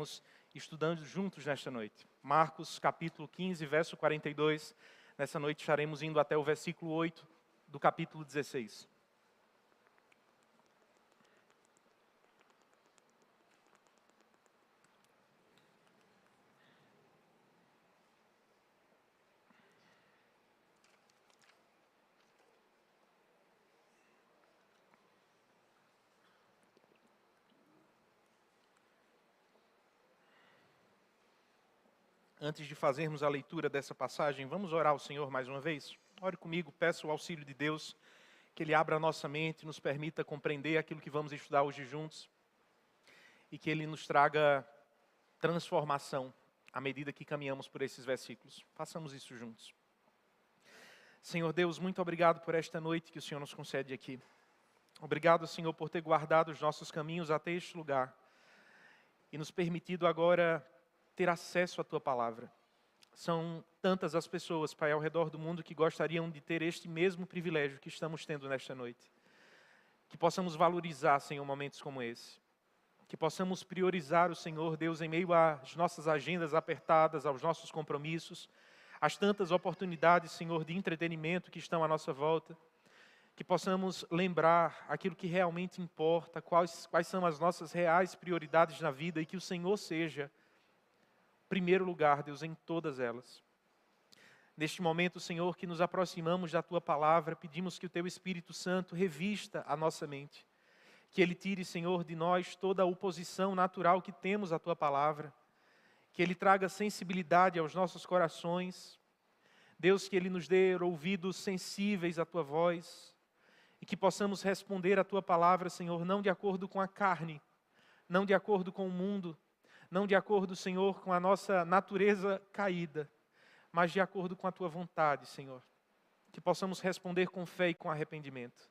estaremos estudando juntos nesta noite. Marcos capítulo 15, verso 42. Nessa noite estaremos indo até o versículo 8 do capítulo 16. Antes de fazermos a leitura dessa passagem, vamos orar ao Senhor mais uma vez? Ore comigo, peço o auxílio de Deus, que Ele abra a nossa mente, nos permita compreender aquilo que vamos estudar hoje juntos, e que Ele nos traga transformação à medida que caminhamos por esses versículos. Façamos isso juntos. Senhor Deus, muito obrigado por esta noite que o Senhor nos concede aqui. Obrigado, Senhor, por ter guardado os nossos caminhos até este lugar, e nos permitido agora ter acesso à Tua Palavra. São tantas as pessoas, Pai, ao redor do mundo que gostariam de ter este mesmo privilégio que estamos tendo nesta noite. Que possamos valorizar, Senhor, momentos como esse. Que possamos priorizar o Senhor, Deus, em meio às nossas agendas apertadas, aos nossos compromissos, às tantas oportunidades, Senhor, de entretenimento que estão à nossa volta. Que possamos lembrar aquilo que realmente importa, quais são as nossas reais prioridades na vida, e que o Senhor seja primeiro lugar, Deus, em todas elas. Neste momento, Senhor, que nos aproximamos da Tua Palavra, pedimos que o Teu Espírito Santo revista a nossa mente. Que Ele tire, Senhor, de nós toda a oposição natural que temos à Tua Palavra. Que Ele traga sensibilidade aos nossos corações. Deus, que Ele nos dê ouvidos sensíveis à Tua voz. E que possamos responder à Tua Palavra, Senhor, não de acordo com a carne, não de acordo com o mundo, não de acordo, Senhor, com a nossa natureza caída, mas de acordo com a Tua vontade, Senhor. Que possamos responder com fé e com arrependimento.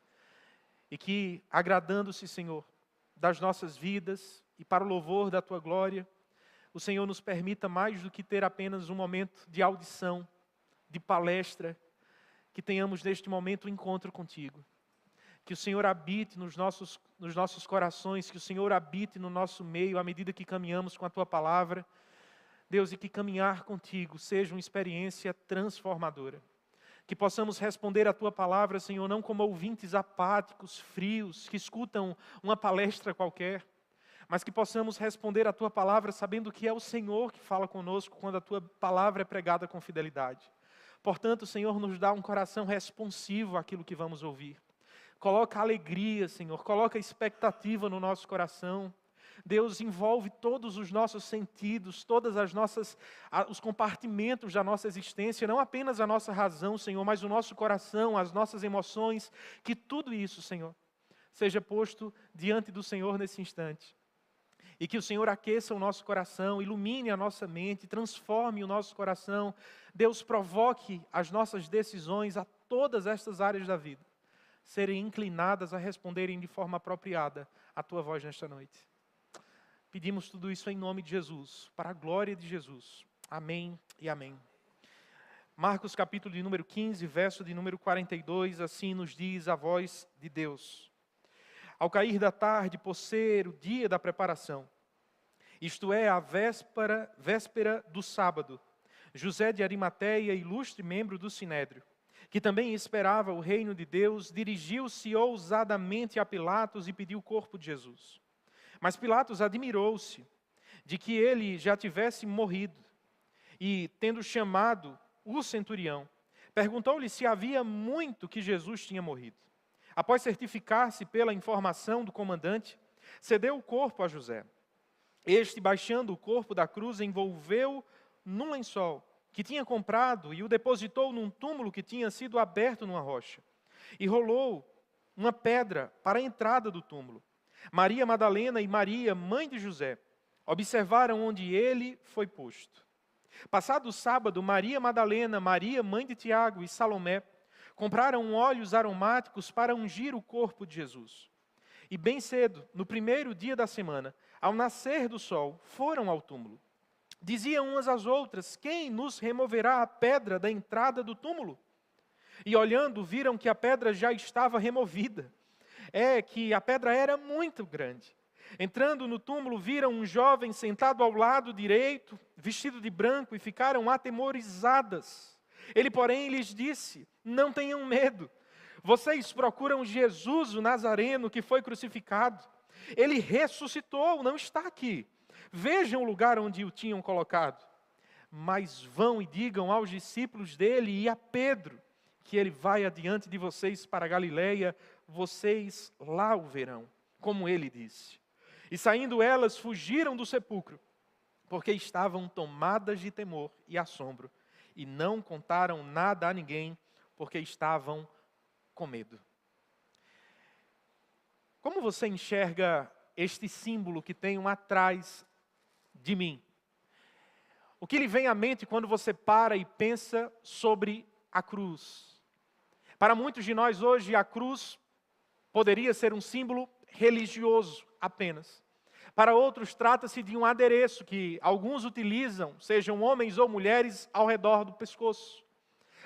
E que, agradando-se, Senhor, das nossas vidas e para o louvor da Tua glória, o Senhor nos permita mais do que ter apenas um momento de audição, de palestra, que tenhamos neste momento um encontro contigo. Que o Senhor habite nos nossos corações, que o Senhor habite no nosso meio à medida que caminhamos com a Tua Palavra. Deus, e que caminhar contigo seja uma experiência transformadora. Que possamos responder a Tua Palavra, Senhor, não como ouvintes apáticos, frios, que escutam uma palestra qualquer, mas que possamos responder a Tua Palavra sabendo que é o Senhor que fala conosco quando a Tua Palavra é pregada com fidelidade. Portanto, Senhor, nos dá um coração responsivo àquilo que vamos ouvir. Coloca alegria, Senhor, coloca expectativa no nosso coração. Deus, envolve todos os nossos sentidos, os compartimentos da nossa existência, não apenas a nossa razão, Senhor, mas o nosso coração, as nossas emoções, que tudo isso, Senhor, seja posto diante do Senhor nesse instante. E que o Senhor aqueça o nosso coração, ilumine a nossa mente, transforme o nosso coração. Deus, provoque as nossas decisões a todas estas áreas da vida serem inclinadas a responderem de forma apropriada à Tua voz nesta noite. Pedimos tudo isso em nome de Jesus, para a glória de Jesus. Amém e amém. Marcos capítulo de número 15, verso de número 42, assim nos diz a voz de Deus. Ao cair da tarde, por ser o dia da preparação, isto é, a véspera do sábado, José de Arimateia, ilustre membro do Sinédrio, que também esperava o reino de Deus, dirigiu-se ousadamente a Pilatos e pediu o corpo de Jesus. Mas Pilatos admirou-se de que ele já tivesse morrido, e, tendo chamado o centurião, perguntou-lhe se havia muito que Jesus tinha morrido. Após certificar-se pela informação do comandante, cedeu o corpo a José. Este, baixando o corpo da cruz, envolveu num lençol que tinha comprado e o depositou num túmulo que tinha sido aberto numa rocha. E rolou uma pedra para a entrada do túmulo. Maria Madalena e Maria, mãe de José, observaram onde ele foi posto. Passado o sábado, Maria Madalena, Maria, mãe de Tiago e Salomé, compraram óleos aromáticos para ungir o corpo de Jesus. E bem cedo, no primeiro dia da semana, ao nascer do sol, foram ao túmulo. Diziam umas às outras: quem nos removerá a pedra da entrada do túmulo? E olhando, viram que a pedra já estava removida. Que a pedra era muito grande. Entrando no túmulo, viram um jovem sentado ao lado direito, vestido de branco, e ficaram atemorizadas. Ele, porém, lhes disse: não tenham medo. Vocês procuram Jesus, o Nazareno, que foi crucificado. Ele ressuscitou, não está aqui. Vejam o lugar onde o tinham colocado. Mas vão e digam aos discípulos dele e a Pedro, que ele vai adiante de vocês para a Galileia, vocês lá o verão, como ele disse. E saindo elas, fugiram do sepulcro, porque estavam tomadas de temor e assombro, e não contaram nada a ninguém, porque estavam com medo. Como você enxerga este símbolo que tem atrás de mim? O que lhe vem à mente quando você para e pensa sobre a cruz? Para muitos de nós hoje, a cruz poderia ser um símbolo religioso apenas. Para outros, trata-se de um adereço que alguns utilizam, sejam homens ou mulheres, ao redor do pescoço.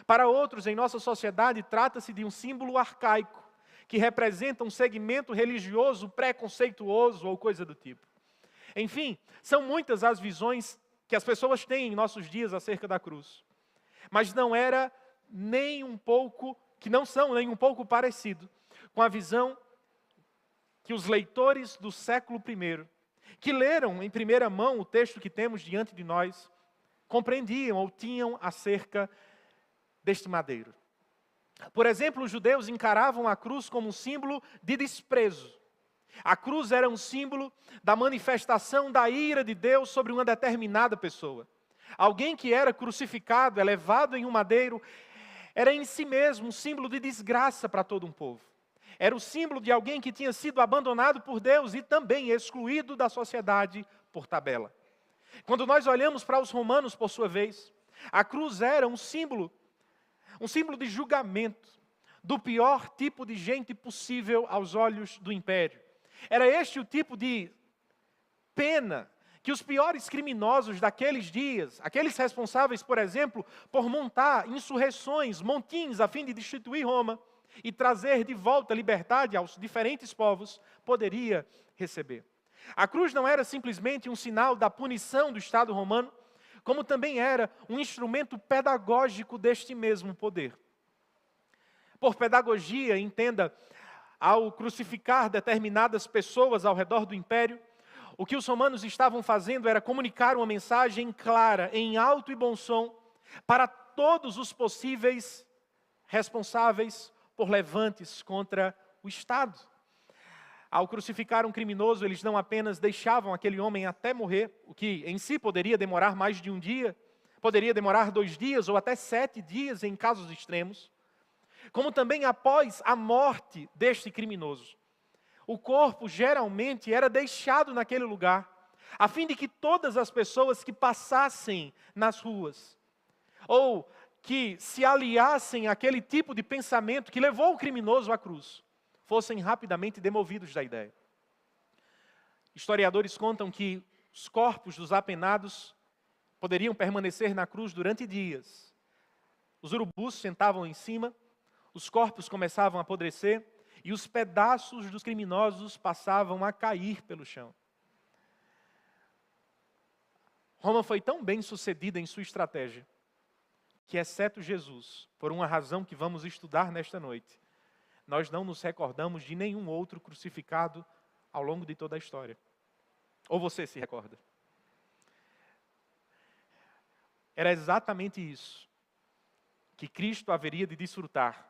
Para outros, em nossa sociedade, trata-se de um símbolo arcaico, que representa um segmento religioso preconceituoso ou coisa do tipo. Enfim, são muitas as visões que as pessoas têm em nossos dias acerca da cruz. Mas não são nem um pouco parecido com a visão que os leitores do século I, que leram em primeira mão o texto que temos diante de nós, compreendiam ou tinham acerca deste madeiro. Por exemplo, os judeus encaravam a cruz como um símbolo de desprezo. A cruz era um símbolo da manifestação da ira de Deus sobre uma determinada pessoa. Alguém que era crucificado, elevado em um madeiro, era em si mesmo um símbolo de desgraça para todo um povo. Era o símbolo de alguém que tinha sido abandonado por Deus e também excluído da sociedade por tabela. Quando nós olhamos para os romanos, por sua vez, a cruz era um símbolo de julgamento, do pior tipo de gente possível aos olhos do império. Era este o tipo de pena que os piores criminosos daqueles dias, aqueles responsáveis, por exemplo, por montar insurreições, montins, a fim de destituir Roma e trazer de volta a liberdade aos diferentes povos, poderia receber. A cruz não era simplesmente um sinal da punição do Estado romano, como também era um instrumento pedagógico deste mesmo poder. Por pedagogia, entenda, ao crucificar determinadas pessoas ao redor do império, o que os romanos estavam fazendo era comunicar uma mensagem clara, em alto e bom som, para todos os possíveis responsáveis por levantes contra o Estado. Ao crucificar um criminoso, eles não apenas deixavam aquele homem até morrer, o que em si poderia demorar mais de um dia, poderia demorar 2 dias ou até 7 dias em casos extremos, como também após a morte deste criminoso. O corpo geralmente era deixado naquele lugar, a fim de que todas as pessoas que passassem nas ruas, ou que se aliassem àquele tipo de pensamento que levou o criminoso à cruz, fossem rapidamente demovidos da ideia. Historiadores contam que os corpos dos apenados poderiam permanecer na cruz durante dias. Os urubus sentavam em cima, os corpos começavam a apodrecer e os pedaços dos criminosos passavam a cair pelo chão. Roma foi tão bem sucedida em sua estratégia que, exceto Jesus, por uma razão que vamos estudar nesta noite, nós não nos recordamos de nenhum outro crucificado ao longo de toda a história. Ou você se recorda? Era exatamente isso que Cristo haveria de desfrutar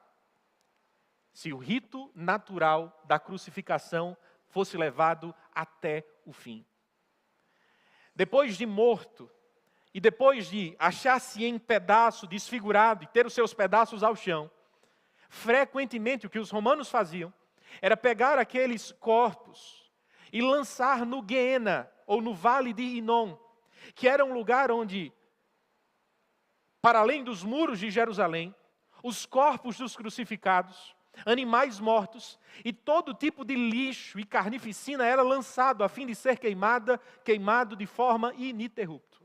se o rito natural da crucificação fosse levado até o fim. Depois de morto, e depois de achar-se em pedaço, desfigurado, e ter os seus pedaços ao chão, frequentemente o que os romanos faziam era pegar aqueles corpos e lançar no Guiena, ou no Vale de Inom, que era um lugar onde, para além dos muros de Jerusalém, os corpos dos crucificados, animais mortos e todo tipo de lixo e carnificina era lançado a fim de ser queimado de forma ininterrupta.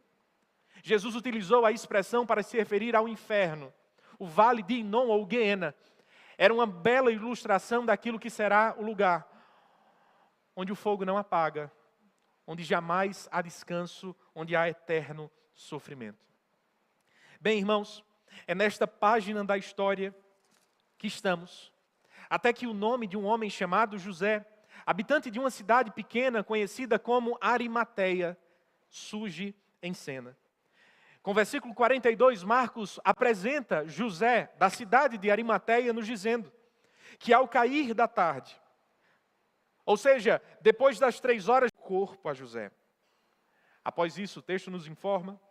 Jesus utilizou a expressão para se referir ao inferno. O Vale de Inom ou Guiena era uma bela ilustração daquilo que será o lugar onde o fogo não apaga, onde jamais há descanso, onde há eterno sofrimento. Bem, irmãos, é nesta página da história que estamos, até que o nome de um homem chamado José, habitante de uma cidade pequena conhecida como Arimateia, surge em cena. Com o versículo 42, Marcos apresenta José, da cidade de Arimateia, nos dizendo que ao cair da tarde, ou seja, depois das 3 horas, corpo a José. Após isso, o texto nos informa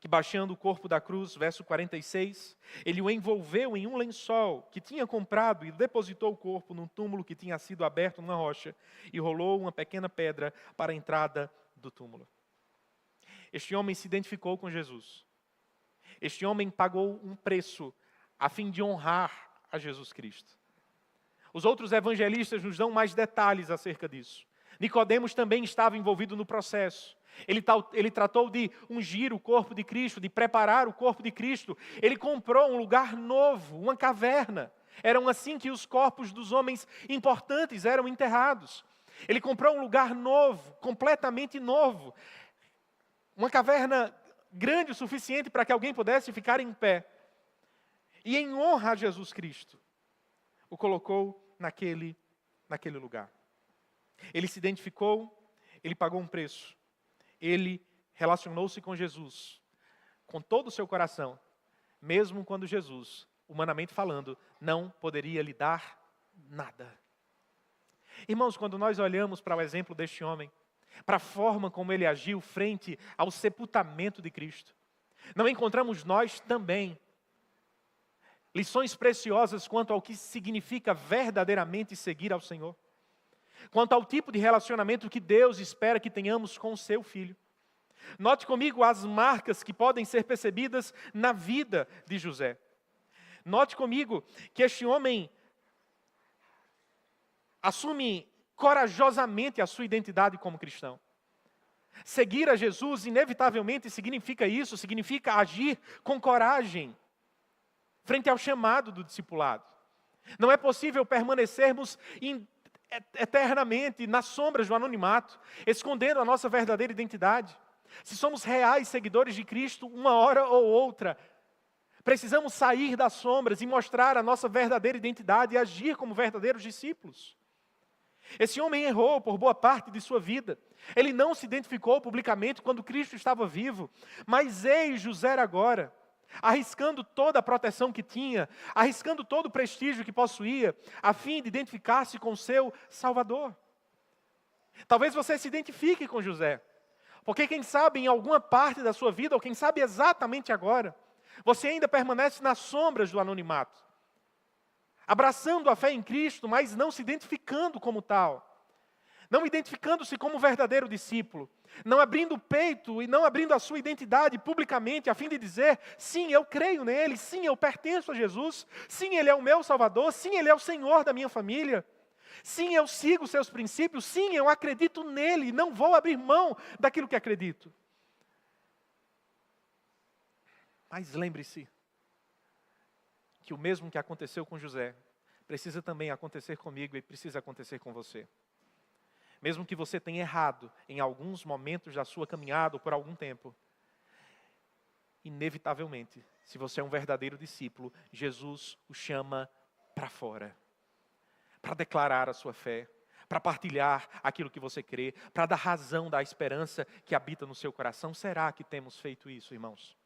que baixando o corpo da cruz, verso 46, ele o envolveu em um lençol que tinha comprado e depositou o corpo num túmulo que tinha sido aberto numa rocha e rolou uma pequena pedra para a entrada do túmulo. Este homem se identificou com Jesus. Este homem pagou um preço a fim de honrar a Jesus Cristo. Os outros evangelistas nos dão mais detalhes acerca disso. Nicodemos também estava envolvido no processo. Ele tratou de ungir o corpo de Cristo, de preparar o corpo de Cristo. Ele comprou um lugar novo, uma caverna. Eram assim que os corpos dos homens importantes eram enterrados. Ele comprou um lugar novo, completamente novo. Uma caverna grande o suficiente para que alguém pudesse ficar em pé. E em honra a Jesus Cristo, o colocou naquele lugar. Ele se identificou, ele pagou um preço. Ele relacionou-se com Jesus, com todo o seu coração, mesmo quando Jesus, humanamente falando, não poderia lhe dar nada. Irmãos, quando nós olhamos para o exemplo deste homem, para a forma como ele agiu frente ao sepultamento de Cristo, não encontramos nós também lições preciosas quanto ao que significa verdadeiramente seguir ao Senhor? Quanto ao tipo de relacionamento que Deus espera que tenhamos com o seu Filho. Note comigo as marcas que podem ser percebidas na vida de José. Note comigo que este homem assume corajosamente a sua identidade como cristão. Seguir a Jesus inevitavelmente significa isso, significa agir com coragem frente ao chamado do discipulado. Não é possível permanecermos eternamente nas sombras do anonimato, escondendo a nossa verdadeira identidade. Se somos reais seguidores de Cristo, uma hora ou outra, precisamos sair das sombras e mostrar a nossa verdadeira identidade e agir como verdadeiros discípulos. Esse homem errou por boa parte de sua vida. Ele não se identificou publicamente quando Cristo estava vivo, mas eis José agora, arriscando toda a proteção que tinha, arriscando todo o prestígio que possuía, a fim de identificar-se com seu Salvador. Talvez você se identifique com José, porque quem sabe em alguma parte da sua vida, ou quem sabe exatamente agora, você ainda permanece nas sombras do anonimato, abraçando a fé em Cristo, mas não se identificando como tal, não identificando-se como verdadeiro discípulo, não abrindo o peito e não abrindo a sua identidade publicamente, a fim de dizer, sim, eu creio nele, sim, eu pertenço a Jesus, sim, ele é o meu Salvador, sim, ele é o Senhor da minha família, sim, eu sigo seus princípios, sim, eu acredito nele, não vou abrir mão daquilo que acredito. Mas lembre-se que o mesmo que aconteceu com José, precisa também acontecer comigo e precisa acontecer com você. Mesmo que você tenha errado em alguns momentos da sua caminhada ou por algum tempo, inevitavelmente, se você é um verdadeiro discípulo, Jesus o chama para fora, para declarar a sua fé, para partilhar aquilo que você crê, para dar razão da esperança que habita no seu coração. Será que temos feito isso, irmãos?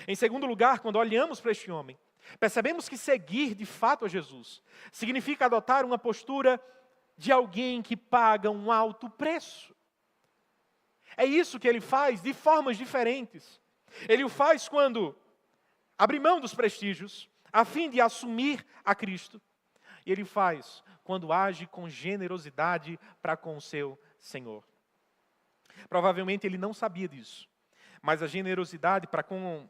Em segundo lugar, quando olhamos para este homem, percebemos que seguir de fato a Jesus significa adotar uma postura de alguém que paga um alto preço. É isso que ele faz de formas diferentes. Ele o faz quando abre mão dos prestígios, a fim de assumir a Cristo. E ele faz quando age com generosidade para com o seu Senhor. Provavelmente ele não sabia disso, mas a generosidade para com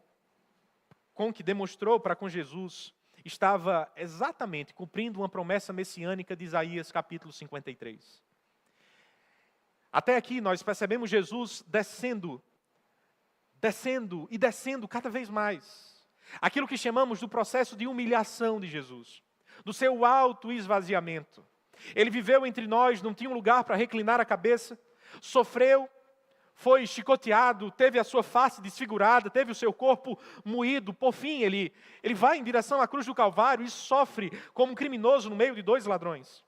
que demonstrou para com Jesus estava exatamente cumprindo uma promessa messiânica de Isaías capítulo 53. Até aqui nós percebemos Jesus descendo cada vez mais. Aquilo que chamamos do processo de humilhação de Jesus, do seu auto-esvaziamento. Ele viveu entre nós, não tinha um lugar para reclinar a cabeça, sofreu, foi chicoteado, teve a sua face desfigurada, teve o seu corpo moído. Por fim, ele vai em direção à cruz do Calvário e sofre como um criminoso no meio de 2 ladrões.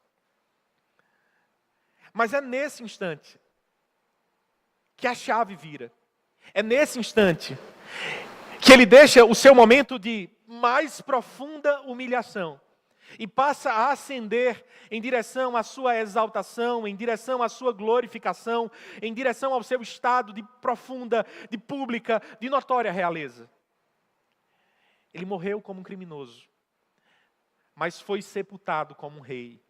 Mas é nesse instante que a chave vira. É nesse instante que ele deixa o seu momento de mais profunda humilhação e passa a ascender em direção à sua exaltação, em direção à sua glorificação, em direção ao seu estado de profunda, de pública, de notória realeza. Ele morreu como um criminoso, mas foi sepultado como um rei.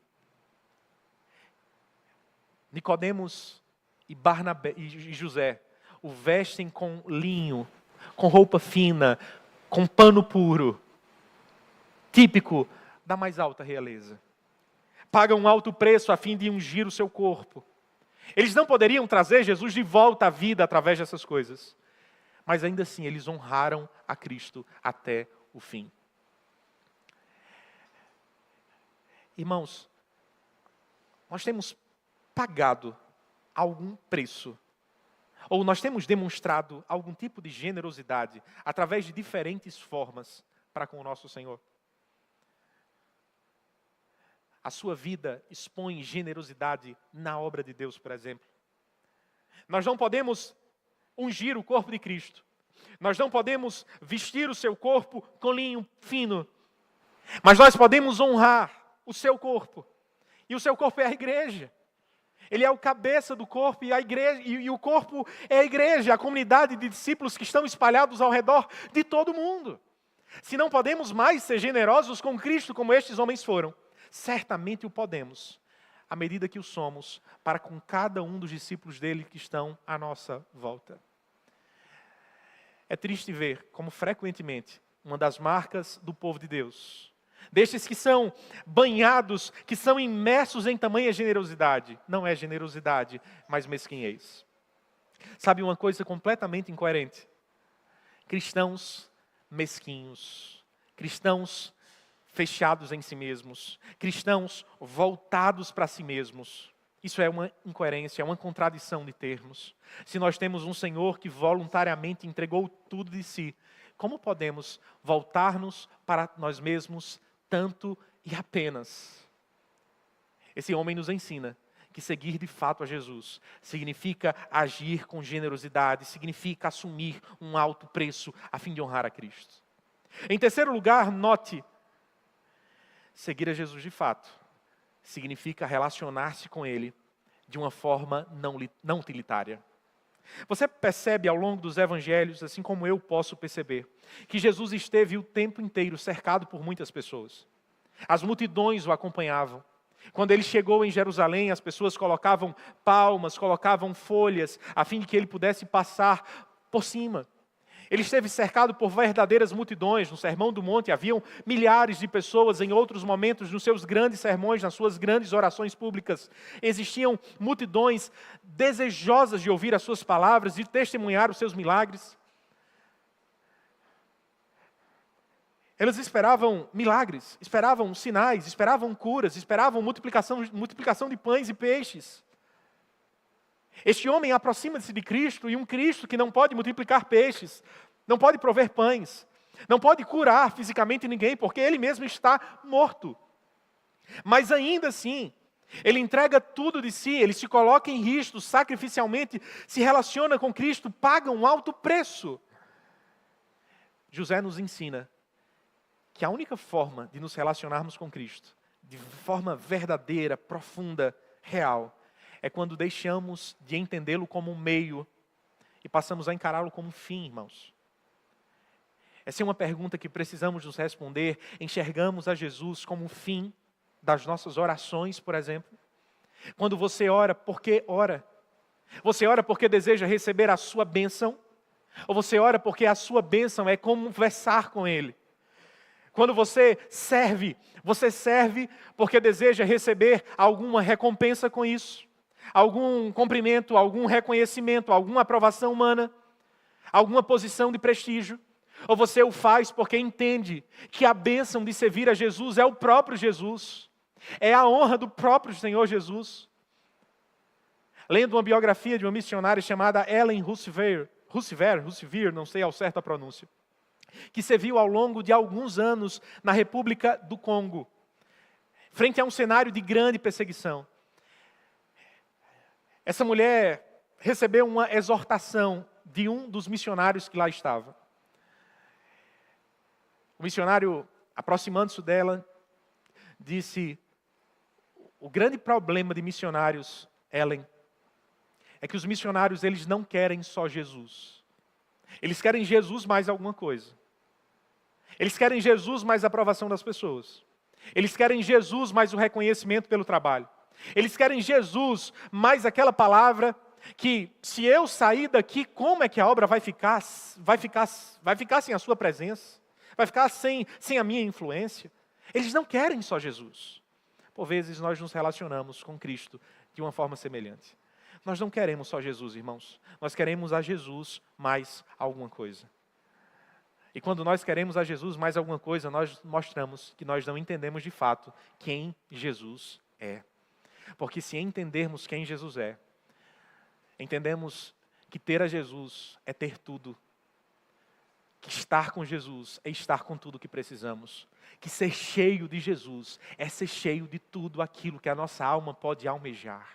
Nicodemos e Barnabé e José o vestem com linho, com roupa fina, com pano puro, típico da mais alta realeza. Pagam um alto preço a fim de ungir o seu corpo. Eles não poderiam trazer Jesus de volta à vida através dessas coisas, mas ainda assim eles honraram a Cristo até o fim. Irmãos, nós temos pagado algum preço, ou nós temos demonstrado algum tipo de generosidade através de diferentes formas para com o nosso Senhor. A sua vida expõe generosidade na obra de Deus, por exemplo. Nós não podemos ungir o corpo de Cristo. Nós não podemos vestir o seu corpo com linho fino. Mas nós podemos honrar o seu corpo. E o seu corpo é a igreja. Ele é o cabeça do corpo e a igreja, e o corpo é a igreja, a comunidade de discípulos que estão espalhados ao redor de todo mundo. Se não podemos mais ser generosos com Cristo como estes homens foram, certamente o podemos, à medida que o somos, para com cada um dos discípulos dele que estão à nossa volta. É triste ver como frequentemente uma das marcas do povo de Deus, destes que são banhados, que são imersos em tamanha generosidade, não é generosidade, mas mesquinhez. Sabe uma coisa completamente incoerente? Cristãos mesquinhos, cristãos fechados em si mesmos, cristãos voltados para si mesmos. Isso é uma incoerência, é uma contradição de termos. Se nós temos um Senhor que voluntariamente entregou tudo de si, como podemos voltar-nos para nós mesmos tanto e apenas? Esse homem nos ensina que seguir de fato a Jesus significa agir com generosidade, significa assumir um alto preço a fim de honrar a Cristo. Em terceiro lugar, note, seguir a Jesus de fato significa relacionar-se com Ele de uma forma não utilitária. Você percebe ao longo dos evangelhos, assim como eu posso perceber, que Jesus esteve o tempo inteiro cercado por muitas pessoas. As multidões o acompanhavam. Quando ele chegou em Jerusalém, as pessoas colocavam palmas, colocavam folhas, a fim de que ele pudesse passar por cima. Ele esteve cercado por verdadeiras multidões. No Sermão do Monte haviam milhares de pessoas. Em outros momentos, nos seus grandes sermões, nas suas grandes orações públicas, existiam multidões desejosas de ouvir as suas palavras, de testemunhar os seus milagres. Elas esperavam milagres, esperavam sinais, esperavam curas, esperavam multiplicação de pães e peixes. Este homem aproxima-se de Cristo, e um Cristo que não pode multiplicar peixes, não pode prover pães, não pode curar fisicamente ninguém, porque ele mesmo está morto. Mas ainda assim, ele entrega tudo de si, ele se coloca em risco, sacrificialmente, se relaciona com Cristo, paga um alto preço. José nos ensina que a única forma de nos relacionarmos com Cristo, de forma verdadeira, profunda, real, é quando deixamos de entendê-lo como um meio e passamos a encará-lo como um fim, irmãos. Essa é uma pergunta que precisamos nos responder. Enxergamos a Jesus como um fim das nossas orações, por exemplo? Quando você ora, por que ora? Você ora porque deseja receber a sua bênção? Ou você ora porque a sua bênção é conversar com Ele? Quando você serve porque deseja receber alguma recompensa com isso? Algum cumprimento, algum reconhecimento, alguma aprovação humana? Alguma posição de prestígio? Ou você o faz porque entende que a bênção de servir a Jesus é o próprio Jesus? É a honra do próprio Senhor Jesus. Lendo uma biografia de uma missionária chamada Ellen Roosevelt, não sei ao certo a pronúncia, que serviu ao longo de alguns anos na República do Congo, frente a um cenário de grande perseguição. Essa mulher recebeu uma exortação de um dos missionários que lá estava. O missionário, aproximando-se dela, disse: o grande problema de missionários, Ellen, é que os missionários, eles não querem só Jesus. Eles querem Jesus mais alguma coisa. Eles querem Jesus mais a aprovação das pessoas. Eles querem Jesus mais o reconhecimento pelo trabalho. Eles querem Jesus mais aquela palavra que, se eu sair daqui, como é que a obra vai ficar sem a sua presença? Vai ficar sem a minha influência? Eles não querem só Jesus. Por vezes nós nos relacionamos com Cristo de uma forma semelhante. Nós não queremos só Jesus, irmãos. Nós queremos a Jesus mais alguma coisa. E quando nós queremos a Jesus mais alguma coisa, nós mostramos que nós não entendemos de fato quem Jesus é. Porque se entendermos quem Jesus é, entendemos que ter a Jesus é ter tudo. Que estar com Jesus é estar com tudo que precisamos. Que ser cheio de Jesus é ser cheio de tudo aquilo que a nossa alma pode almejar.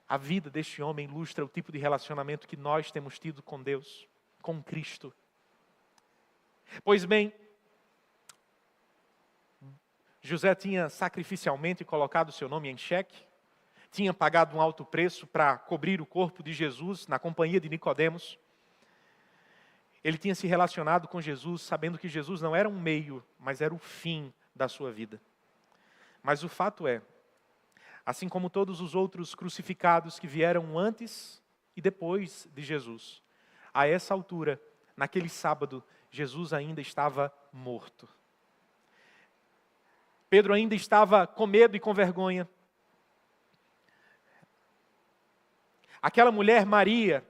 A vida deste homem ilustra o tipo de relacionamento que nós temos tido com Deus, com Cristo. Pois bem, José tinha sacrificialmente colocado seu nome em xeque, tinha pagado um alto preço para cobrir o corpo de Jesus na companhia de Nicodemos. Ele tinha se relacionado com Jesus sabendo que Jesus não era um meio, mas era o fim da sua vida. Mas o fato é, assim como todos os outros crucificados que vieram antes e depois de Jesus, a essa altura, naquele sábado, Jesus ainda estava morto. Pedro ainda estava com medo e com vergonha. Aquela mulher, Maria,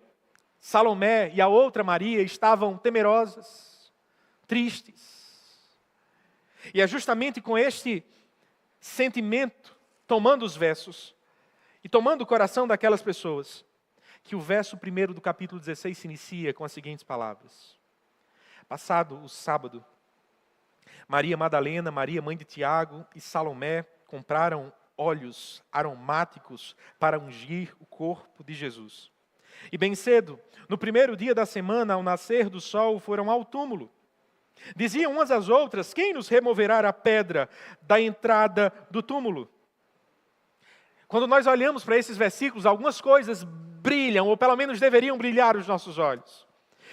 Salomé e a outra Maria estavam temerosas, tristes. E é justamente com este sentimento, tomando os versos e tomando o coração daquelas pessoas, que o verso 1 do capítulo 16 se inicia com as seguintes palavras. Passado o sábado, Maria Madalena, Maria mãe de Tiago e Salomé compraram óleos aromáticos para ungir o corpo de Jesus. E bem cedo, no primeiro dia da semana, ao nascer do sol, foram ao túmulo. Diziam umas às outras: quem nos removerá a pedra da entrada do túmulo? Quando nós olhamos para esses versículos, algumas coisas brilham, ou pelo menos deveriam brilhar os nossos olhos.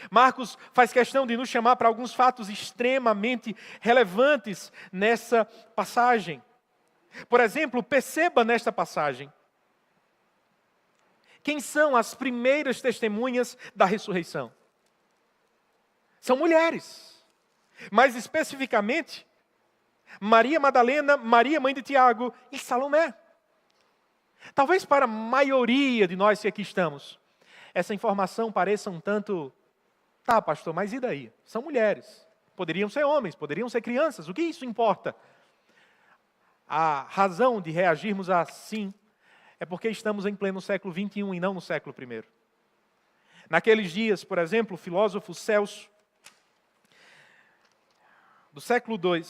Marcos faz questão de nos chamar para alguns fatos extremamente relevantes nessa passagem. Por exemplo, perceba nesta passagem: quem são as primeiras testemunhas da ressurreição? São mulheres. Mais especificamente, Maria Madalena, Maria mãe de Tiago e Salomé. Talvez para a maioria de nós que aqui estamos, essa informação pareça um tanto: tá, pastor, mas e daí? São mulheres. Poderiam ser homens, poderiam ser crianças. O que isso importa? A razão de reagirmos assim é porque estamos em pleno século XXI e não no século I. Naqueles dias, por exemplo, o filósofo Celso, do século II,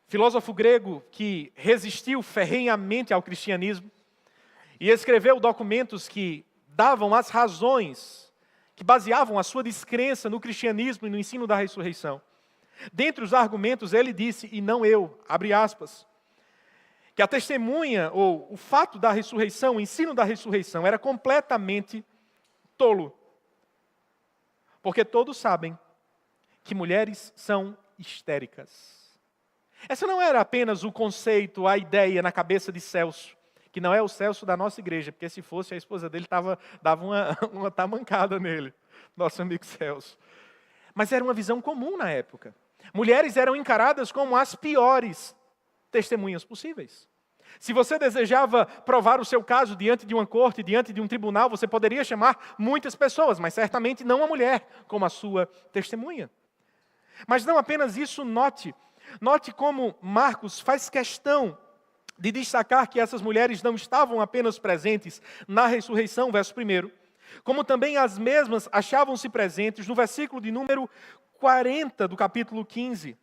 filósofo grego que resistiu ferrenhamente ao cristianismo e escreveu documentos que davam as razões, que baseavam a sua descrença no cristianismo e no ensino da ressurreição. Dentre os argumentos, ele disse, e não eu, abre aspas, que a testemunha, ou o fato da ressurreição, o ensino da ressurreição, era completamente tolo. Porque todos sabem que mulheres são histéricas. Essa não era apenas o conceito, a ideia na cabeça de Celso, que não é o Celso da nossa igreja, porque se fosse a esposa dele dava uma tamancada nele, nosso amigo Celso. Mas era uma visão comum na época. Mulheres eram encaradas como as piores testemunhas possíveis. Se você desejava provar o seu caso diante de uma corte, diante de um tribunal, você poderia chamar muitas pessoas, mas certamente não a mulher como a sua testemunha. Mas não apenas isso, note como Marcos faz questão de destacar que essas mulheres não estavam apenas presentes na ressurreição, verso 1, como também as mesmas achavam-se presentes no versículo de número 40 do capítulo 15.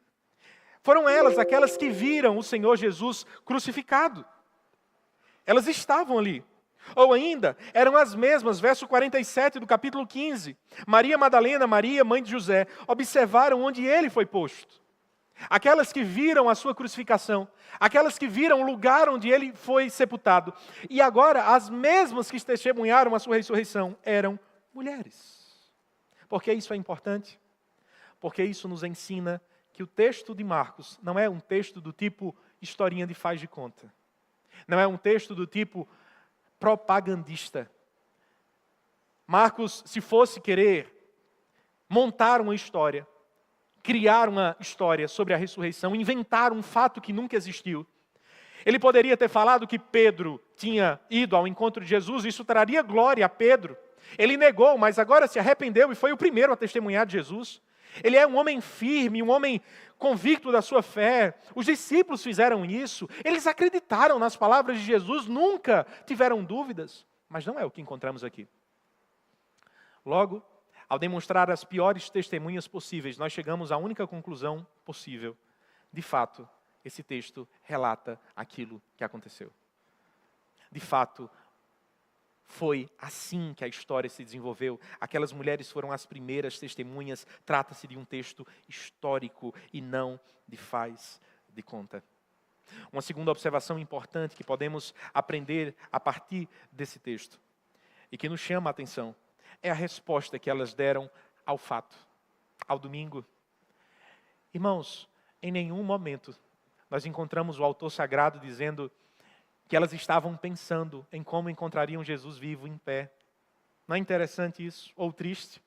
Foram elas aquelas que viram o Senhor Jesus crucificado. Elas estavam ali. Ou ainda, eram as mesmas, verso 47 do capítulo 15. Maria Madalena, Maria, mãe de José, observaram onde ele foi posto. Aquelas que viram a sua crucificação, aquelas que viram o lugar onde ele foi sepultado. E agora, as mesmas que testemunharam a sua ressurreição eram mulheres. Por que isso é importante? Porque isso nos ensina que o texto de Marcos não é um texto do tipo historinha de faz de conta. Não é um texto do tipo propagandista. Marcos, se fosse querer montar uma história, criar uma história sobre a ressurreição, inventar um fato que nunca existiu, ele poderia ter falado que Pedro tinha ido ao encontro de Jesus, isso traria glória a Pedro. Ele negou, mas agora se arrependeu e foi o primeiro a testemunhar de Jesus. Ele é um homem firme, um homem convicto da sua fé. Os discípulos fizeram isso. Eles acreditaram nas palavras de Jesus, nunca tiveram dúvidas. Mas não é o que encontramos aqui. Logo, ao demonstrar as piores testemunhas possíveis, nós chegamos à única conclusão possível. De fato, esse texto relata aquilo que aconteceu. De fato, foi assim que a história se desenvolveu. Aquelas mulheres foram as primeiras testemunhas. Trata-se de um texto histórico e não de faz de conta. Uma segunda observação importante que podemos aprender a partir desse texto e que nos chama a atenção é a resposta que elas deram ao fato, ao domingo. Irmãos, em nenhum momento nós encontramos o autor sagrado dizendo que elas estavam pensando em como encontrariam Jesus vivo em pé. Não é interessante isso? Ou triste?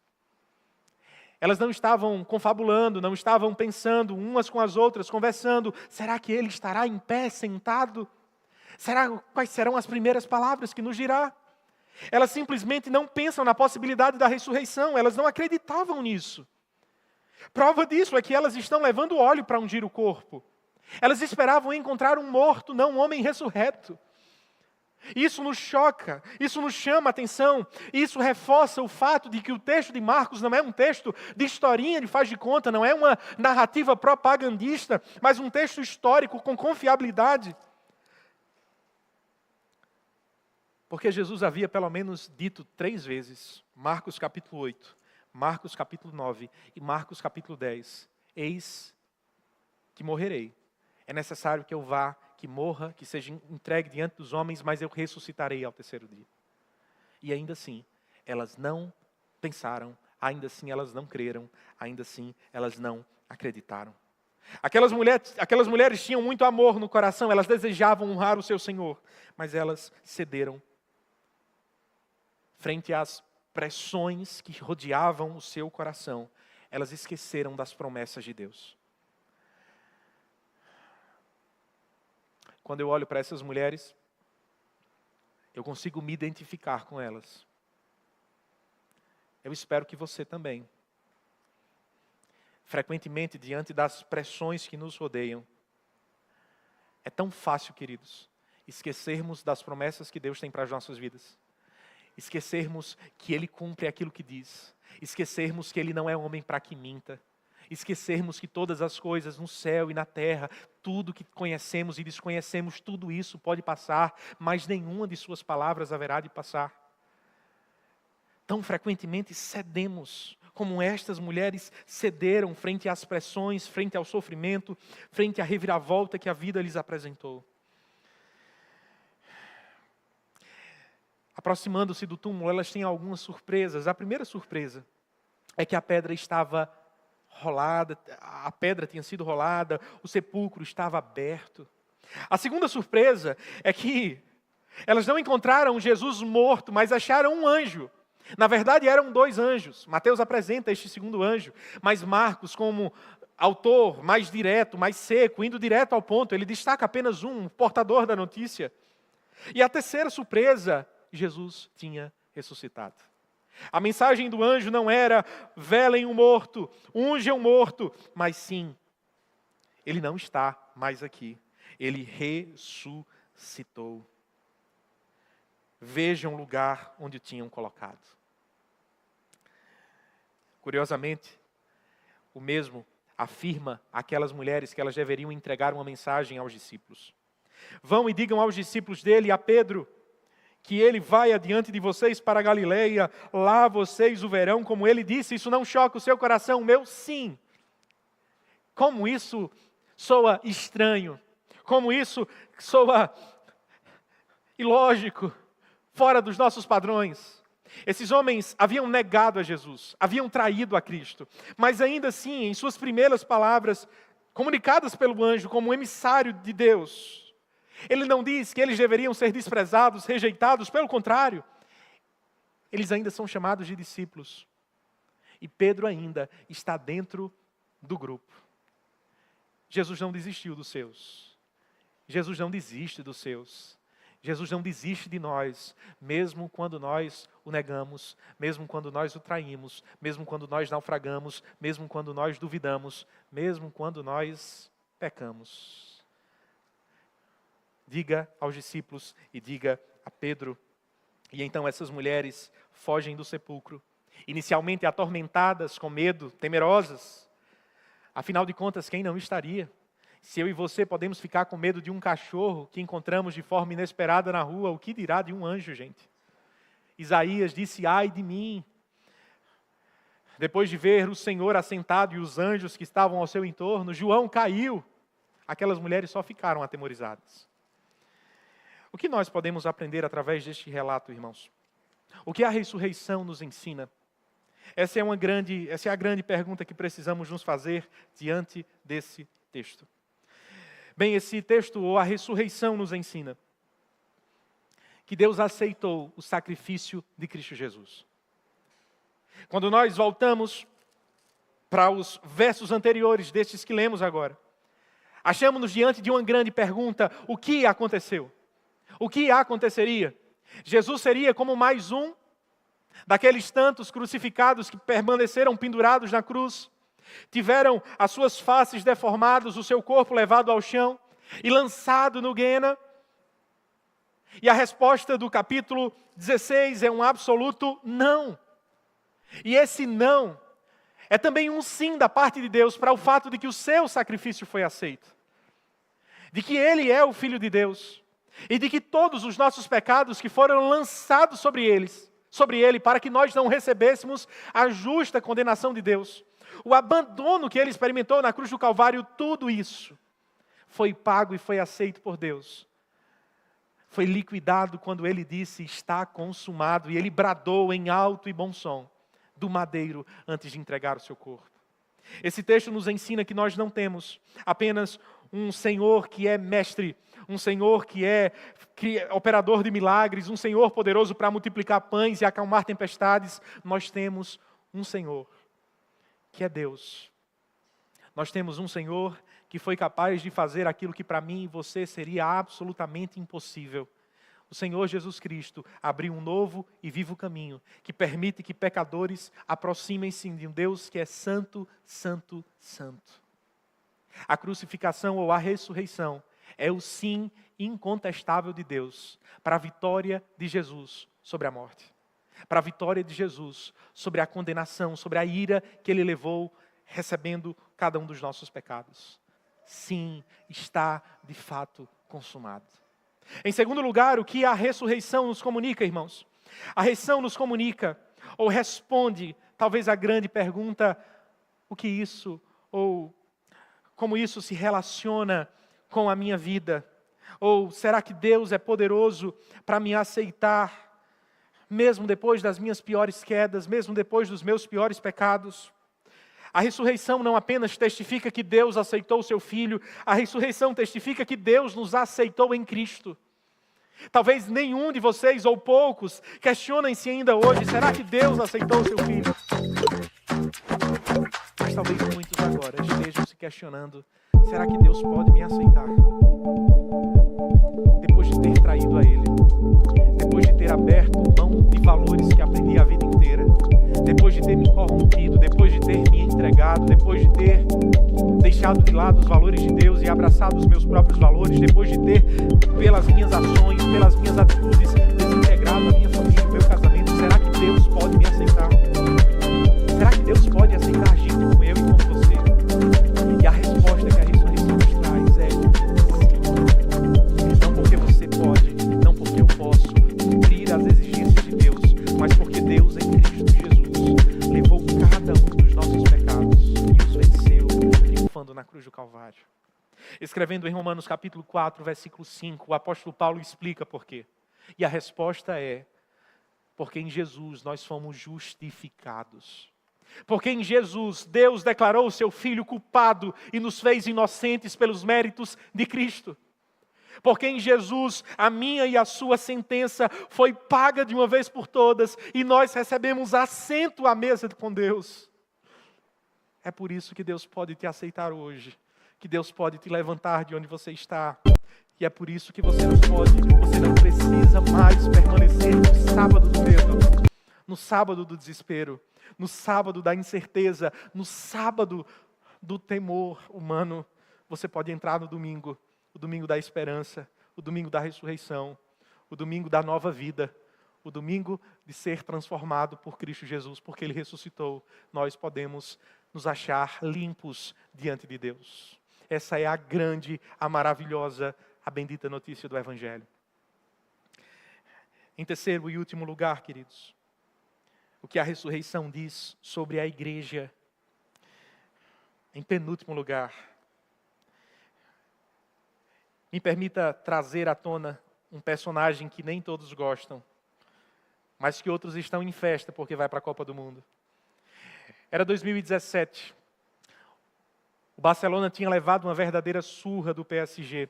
Elas não estavam confabulando, não estavam pensando umas com as outras, conversando. Será que ele estará em pé, sentado? Quais serão as primeiras palavras que nos dirá? Elas simplesmente não pensam na possibilidade da ressurreição, elas não acreditavam nisso. Prova disso é que elas estão levando óleo para ungir o corpo. Elas esperavam encontrar um morto, não um homem ressurreto. Isso nos choca, isso nos chama a atenção, isso reforça o fato de que o texto de Marcos não é um texto de historinha de faz de conta, não é uma narrativa propagandista, mas um texto histórico com confiabilidade. Porque Jesus havia pelo menos dito 3 vezes, Marcos capítulo 8, Marcos capítulo 9 e Marcos capítulo 10, eis que morrerei. É necessário que eu vá, que morra, que seja entregue diante dos homens, mas eu ressuscitarei ao 3º dia. E ainda assim, elas não pensaram, ainda assim elas não creram, ainda assim elas não acreditaram. Aquelas mulheres tinham muito amor no coração, elas desejavam honrar o seu Senhor, mas elas cederam frente às pressões que rodeavam o seu coração. Elas esqueceram das promessas de Deus. Quando eu olho para essas mulheres, eu consigo me identificar com elas. Eu espero que você também. Frequentemente, diante das pressões que nos rodeiam, é tão fácil, queridos, esquecermos das promessas que Deus tem para as nossas vidas. Esquecermos que Ele cumpre aquilo que diz. Esquecermos que Ele não é homem para que minta. Esquecermos que todas as coisas no céu e na terra, tudo que conhecemos e desconhecemos, tudo isso pode passar, mas nenhuma de suas palavras haverá de passar. Tão frequentemente cedemos, como estas mulheres cederam frente às pressões, frente ao sofrimento, frente à reviravolta que a vida lhes apresentou. Aproximando-se do túmulo, elas têm algumas surpresas. A primeira surpresa é que a pedra estava rolada, a pedra tinha sido rolada, o sepulcro estava aberto. A segunda surpresa é que elas não encontraram Jesus morto, mas acharam um anjo. Na verdade, eram 2 anjos. Mateus apresenta este segundo anjo, mas Marcos, como autor mais direto, mais seco, indo direto ao ponto, ele destaca apenas um portador da notícia. E a terceira surpresa, Jesus tinha ressuscitado. A mensagem do anjo não era: velem o morto, unjam o morto, mas sim, ele não está mais aqui. Ele ressuscitou. Vejam o lugar onde o tinham colocado. Curiosamente, o mesmo afirma aquelas mulheres que elas deveriam entregar uma mensagem aos discípulos. Vão e digam aos discípulos dele, a Pedro, que ele vai adiante de vocês para a Galileia, lá vocês o verão, como ele disse. Isso não choca o seu coração? O meu, sim. Como isso soa estranho, como isso soa ilógico, fora dos nossos padrões. Esses homens haviam negado a Jesus, haviam traído a Cristo, mas ainda assim, em suas primeiras palavras, comunicadas pelo anjo como emissário de Deus, ele não diz que eles deveriam ser desprezados, rejeitados, pelo contrário, eles ainda são chamados de discípulos. E Pedro ainda está dentro do grupo. Jesus não desistiu dos seus. Jesus não desiste dos seus. Jesus não desiste de nós, mesmo quando nós o negamos, mesmo quando nós o traímos, mesmo quando nós naufragamos, mesmo quando nós duvidamos, mesmo quando nós pecamos. Diga aos discípulos e diga a Pedro. E então essas mulheres fogem do sepulcro, inicialmente atormentadas, com medo, temerosas. Afinal de contas, quem não estaria? Se eu e você podemos ficar com medo de um cachorro que encontramos de forma inesperada na rua, o que dirá de um anjo, gente? Isaías disse: ai de mim. Depois de ver o Senhor assentado e os anjos que estavam ao seu entorno, João caiu. Aquelas mulheres só ficaram atemorizadas. O que nós podemos aprender através deste relato, irmãos? O que a ressurreição nos ensina? Essa é a grande pergunta que precisamos nos fazer diante desse texto. Bem, esse texto, ou a ressurreição, nos ensina que Deus aceitou o sacrifício de Cristo Jesus. Quando nós voltamos para os versos anteriores destes que lemos agora, achamos-nos diante de uma grande pergunta: o que aconteceu? O que aconteceria? Jesus seria como mais um daqueles tantos crucificados que permaneceram pendurados na cruz, tiveram as suas faces deformadas, o seu corpo levado ao chão e lançado no Guiena? E a resposta do capítulo 16 é um absoluto não. E esse não é também um sim da parte de Deus para o fato de que o seu sacrifício foi aceito, de que Ele é o Filho de Deus, e de que todos os nossos pecados que foram lançados sobre Ele, para que nós não recebêssemos a justa condenação de Deus, o abandono que Ele experimentou na cruz do Calvário, tudo isso foi pago e foi aceito por Deus. Foi liquidado quando Ele disse: está consumado, e Ele bradou em alto e bom som do madeiro antes de entregar o seu corpo. Esse texto nos ensina que nós não temos apenas um Senhor que é mestre, um Senhor que é operador de milagres, um Senhor poderoso para multiplicar pães e acalmar tempestades. Nós temos um Senhor que é Deus. Nós temos um Senhor que foi capaz de fazer aquilo que para mim e você seria absolutamente impossível. O Senhor Jesus Cristo abriu um novo e vivo caminho que permite que pecadores aproximem-se de um Deus que é santo, santo, santo. A crucificação ou a ressurreição é o sim incontestável de Deus para a vitória de Jesus sobre a morte, para a vitória de Jesus sobre a condenação, sobre a ira que Ele levou, recebendo cada um dos nossos pecados. Sim, está de fato consumado. Em segundo lugar, o que a ressurreição nos comunica, irmãos? A ressurreição nos comunica, ou responde, talvez a grande pergunta: o que isso, ou como isso se relaciona com a minha vida? Ou será que Deus é poderoso para me aceitar, mesmo depois das minhas piores quedas, mesmo depois dos meus piores pecados? A ressurreição não apenas testifica que Deus aceitou o seu Filho, a ressurreição testifica que Deus nos aceitou em Cristo. Talvez nenhum de vocês, ou poucos, questionem-se ainda hoje: será que Deus aceitou o seu Filho? Mas talvez muitos agora estejam se questionando: será que Deus pode me aceitar? depois de ter traído a Ele, depois de ter aberto mão de valores que aprendi a vida inteira, depois de ter me corrompido, depois de ter me entregado, depois de ter deixado de lado os valores de Deus e abraçado os meus próprios valores, depois de ter, pelas minhas ações, pelas minhas atitudes, desintegrado a minha família, o meu casamento, será que Deus pode me aceitar? Será que Deus pode aceitar gente como eu e como você? E a resposta que a ressurreição nos traz é sim. Não porque você pode, não porque eu posso cumprir as exigências de Deus, mas porque Deus em Cristo Jesus levou cada um dos nossos pecados e os venceu, triunfando na cruz do Calvário. Escrevendo em Romanos capítulo 4, versículo 5, o apóstolo Paulo explica por quê. E a resposta é: porque em Jesus nós fomos justificados. Porque em Jesus Deus declarou o seu Filho culpado e nos fez inocentes pelos méritos de Cristo. Porque em Jesus a minha e a sua sentença foi paga de uma vez por todas e nós recebemos assento à mesa com Deus. É por isso que Deus pode te aceitar hoje, que Deus pode te levantar de onde você está. E é por isso que você não precisa mais permanecer no sábado do medo, no sábado do desespero, no sábado da incerteza, no sábado do temor humano. Você pode entrar no domingo, o domingo da esperança, o domingo da ressurreição, o domingo da nova vida, o domingo de ser transformado por Cristo Jesus, porque Ele ressuscitou. Nós podemos nos achar limpos diante de Deus. Essa é a grande, a maravilhosa, a bendita notícia do Evangelho. Em terceiro e último lugar, queridos, o que a ressurreição diz sobre a igreja. Em penúltimo lugar, me permita trazer à tona um personagem que nem todos gostam, mas que outros estão em festa porque vai para a Copa do Mundo. Era 2017. O Barcelona tinha levado uma verdadeira surra do PSG.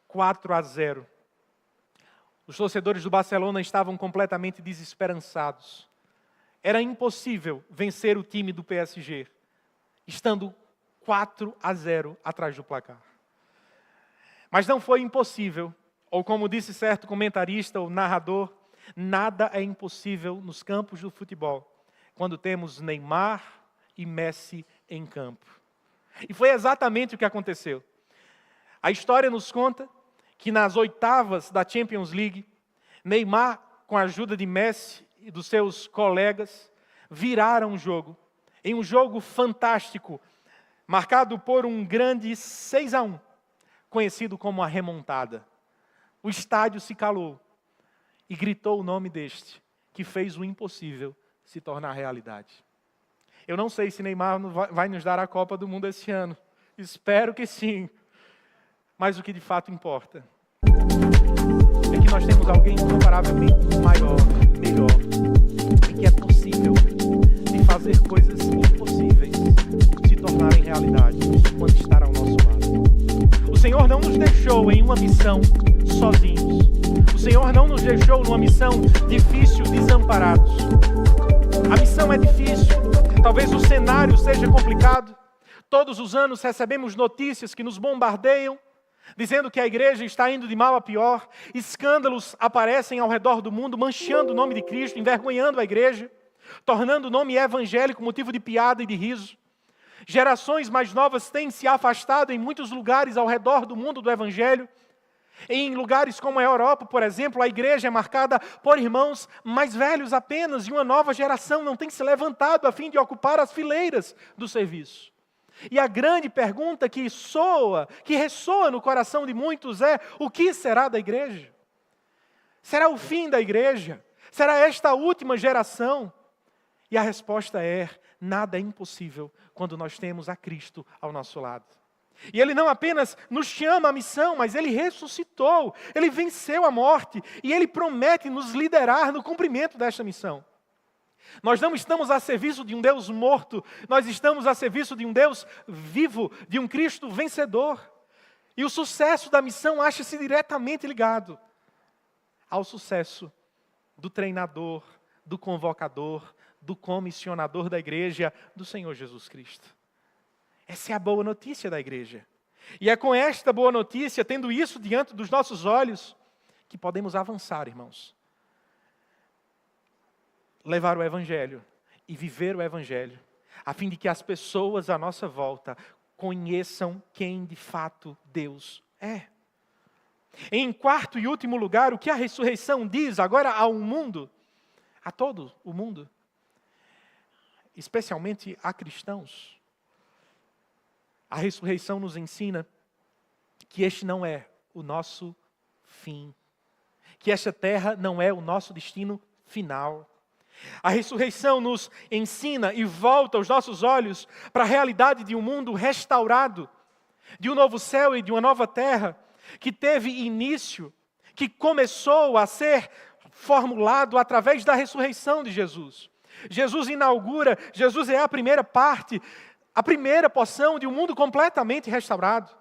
4-0. Os torcedores do Barcelona estavam completamente desesperançados. Era impossível vencer o time do PSG, estando 4-0 atrás do placar. Mas não foi impossível, ou como disse certo comentarista ou narrador, nada é impossível nos campos do futebol, quando temos Neymar e Messi em campo. E foi exatamente o que aconteceu. A história nos conta que nas oitavas da Champions League, Neymar, com a ajuda de Messi e dos seus colegas, viraram o jogo. Em um jogo fantástico, marcado por um grande 6-1, conhecido como a remontada. O estádio se calou e gritou o nome deste, que fez o impossível se tornar realidade. Eu não sei se Neymar vai nos dar a Copa do Mundo esse ano. Espero que sim. Mas o que de fato importa é que nós temos alguém incomparavelmente maior, melhor, e que é possível de fazer coisas impossíveis se tornarem realidade quando estar ao nosso lado. O Senhor não nos deixou em uma missão sozinhos. O Senhor não nos deixou numa missão difícil, desamparados. A missão é difícil, talvez o cenário seja complicado. Todos os anos recebemos notícias que nos bombardeiam, dizendo que a igreja está indo de mal a pior. Escândalos aparecem ao redor do mundo, manchando o nome de Cristo, envergonhando a igreja, tornando o nome evangélico motivo de piada e de riso. Gerações mais novas têm se afastado em muitos lugares ao redor do mundo do evangelho. Em lugares como a Europa, por exemplo, a igreja é marcada por irmãos mais velhos apenas, e uma nova geração não tem se levantado a fim de ocupar as fileiras do serviço. E a grande pergunta que ressoa no coração de muitos é: o que será da igreja? Será o fim da igreja? Será esta a última geração? E a resposta é: nada é impossível quando nós temos a Cristo ao nosso lado. E Ele não apenas nos chama à missão, mas Ele ressuscitou, Ele venceu a morte e Ele promete nos liderar no cumprimento desta missão. Nós não estamos a serviço de um Deus morto, nós estamos a serviço de um Deus vivo, de um Cristo vencedor. E o sucesso da missão acha-se diretamente ligado ao sucesso do treinador, do convocador, do comissionador da igreja, do Senhor Jesus Cristo. Essa é a boa notícia da igreja. E é com esta boa notícia, tendo isso diante dos nossos olhos, que podemos avançar, irmãos. Levar o Evangelho e viver o Evangelho, a fim de que as pessoas à nossa volta conheçam quem de fato Deus é. Em quarto e último lugar, o que a ressurreição diz agora ao mundo, a todo o mundo, especialmente a cristãos. A ressurreição nos ensina que este não é o nosso fim, que esta terra não é o nosso destino final. A ressurreição nos ensina e volta os nossos olhos para a realidade de um mundo restaurado, de um novo céu e de uma nova terra, que teve início, que começou a ser formulado através da ressurreição de Jesus. Jesus inaugura, Jesus é a primeira parte, a primeira porção de um mundo completamente restaurado.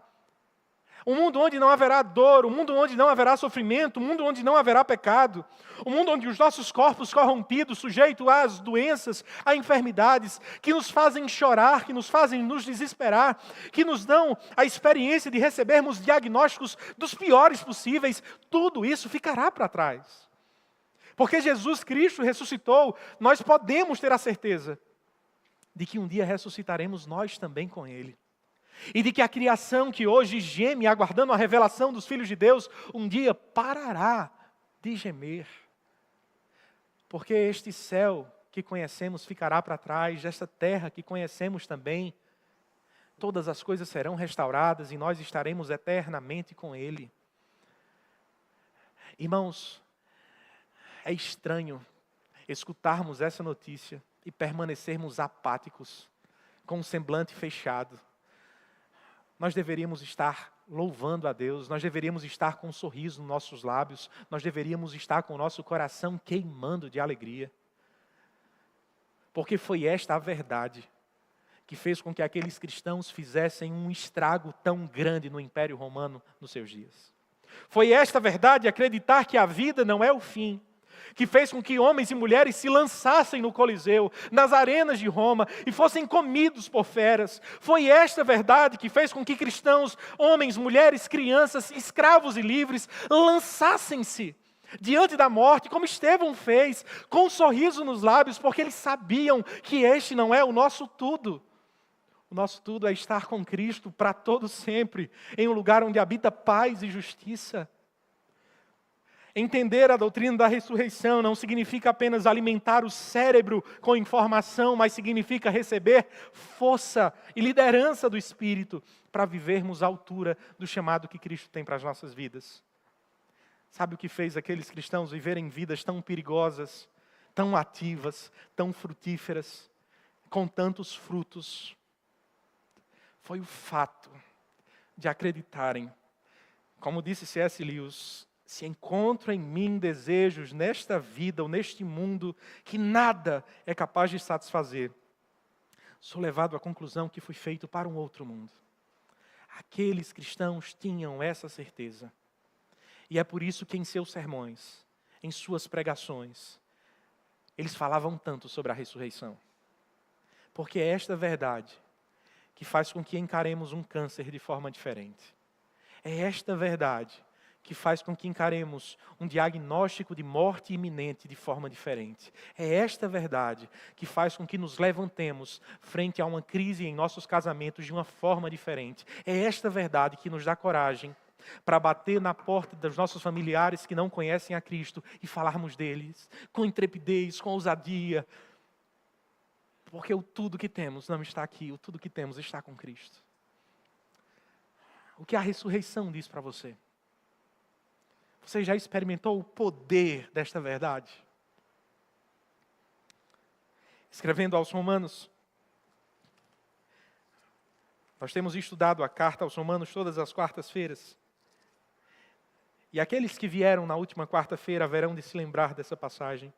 Um mundo onde não haverá dor, um mundo onde não haverá sofrimento, um mundo onde não haverá pecado. Um mundo onde os nossos corpos corrompidos, sujeitos às doenças, a enfermidades, que nos fazem chorar, que nos fazem nos desesperar, que nos dão a experiência de recebermos diagnósticos dos piores possíveis, tudo isso ficará para trás. Porque Jesus Cristo ressuscitou, nós podemos ter a certeza de que um dia ressuscitaremos nós também com Ele. E de que a criação que hoje geme, aguardando a revelação dos filhos de Deus, um dia parará de gemer. Porque este céu que conhecemos ficará para trás, esta terra que conhecemos também, todas as coisas serão restauradas e nós estaremos eternamente com Ele. Irmãos, é estranho escutarmos essa notícia e permanecermos apáticos, com o semblante fechado. Nós deveríamos estar louvando a Deus, nós deveríamos estar com um sorriso nos nossos lábios, nós deveríamos estar com o nosso coração queimando de alegria. Porque foi esta a verdade que fez com que aqueles cristãos fizessem um estrago tão grande no Império Romano nos seus dias. Foi esta a verdade, acreditar que a vida não é o fim, que fez com que homens e mulheres se lançassem no Coliseu, nas arenas de Roma, e fossem comidos por feras. Foi esta verdade que fez com que cristãos, homens, mulheres, crianças, escravos e livres, lançassem-se diante da morte, como Estevão fez, com um sorriso nos lábios, porque eles sabiam que este não é o nosso tudo. O nosso tudo é estar com Cristo para todo sempre, em um lugar onde habita paz e justiça. Entender a doutrina da ressurreição não significa apenas alimentar o cérebro com informação, mas significa receber força e liderança do Espírito para vivermos à altura do chamado que Cristo tem para as nossas vidas. Sabe o que fez aqueles cristãos viverem vidas tão perigosas, tão ativas, tão frutíferas, com tantos frutos? Foi o fato de acreditarem, como disse C.S. Lewis, se encontro em mim desejos nesta vida ou neste mundo que nada é capaz de satisfazer, sou levado à conclusão que fui feito para um outro mundo. Aqueles cristãos tinham essa certeza. E é por isso que em seus sermões, em suas pregações, eles falavam tanto sobre a ressurreição. Porque é esta verdade que faz com que encaremos um câncer de forma diferente. É esta verdade que faz com que encaremos um diagnóstico de morte iminente de forma diferente. É esta verdade que faz com que nos levantemos frente a uma crise em nossos casamentos de uma forma diferente. É esta verdade que nos dá coragem para bater na porta dos nossos familiares que não conhecem a Cristo e falarmos deles com intrepidez, com ousadia. Porque o tudo que temos não está aqui, o tudo que temos está com Cristo. O que a ressurreição diz para você? Você já experimentou o poder desta verdade? Escrevendo aos Romanos, nós temos estudado a carta aos Romanos todas as quartas-feiras. E aqueles que vieram na última quarta-feira haverão de se lembrar dessa passagem.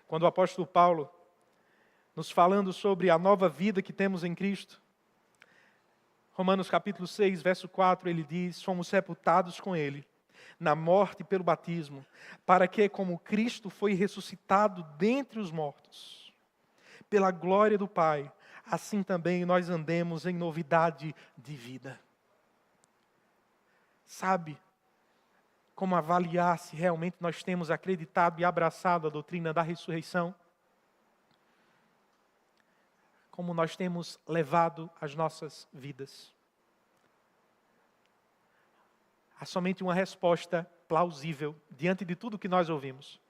Quando o apóstolo Paulo, nos falando sobre a nova vida que temos em Cristo, Romanos capítulo 6, verso 4, ele diz: fomos sepultados com Ele na morte pelo batismo, para que, como Cristo foi ressuscitado dentre os mortos, pela glória do Pai, assim também nós andemos em novidade de vida. Sabe como avaliar se realmente nós temos acreditado e abraçado a doutrina da ressurreição? Como nós temos levado as nossas vidas? Há somente uma resposta plausível diante de tudo que nós ouvimos.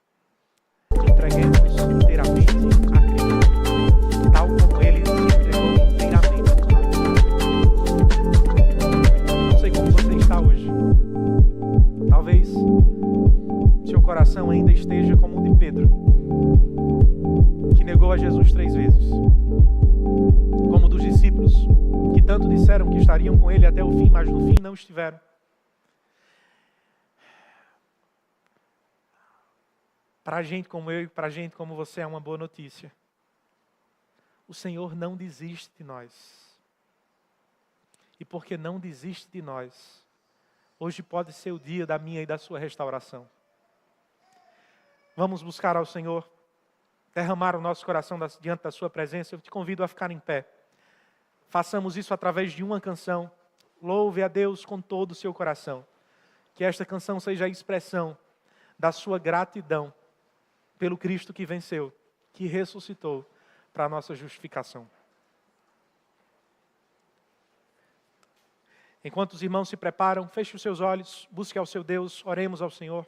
Entreguemos inteiramente a Cristo, tal como Ele se entregou inteiramente. Não sei como você está hoje. Talvez seu coração ainda esteja como o de Pedro, que negou a Jesus 3 vezes. Como dos discípulos, que tanto disseram que estariam com Ele até o fim, mas no fim não estiveram. Para gente como eu e para gente como você é uma boa notícia. O Senhor não desiste de nós. E porque não desiste de nós, hoje pode ser o dia da minha e da sua restauração. Vamos buscar ao Senhor, derramar o nosso coração diante da sua presença. Eu te convido a ficar em pé. Façamos isso através de uma canção. Louve a Deus com todo o seu coração. Que esta canção seja a expressão da sua gratidão pelo Cristo que venceu, que ressuscitou para a nossa justificação. Enquanto os irmãos se preparam, feche os seus olhos, busque ao seu Deus, oremos ao Senhor.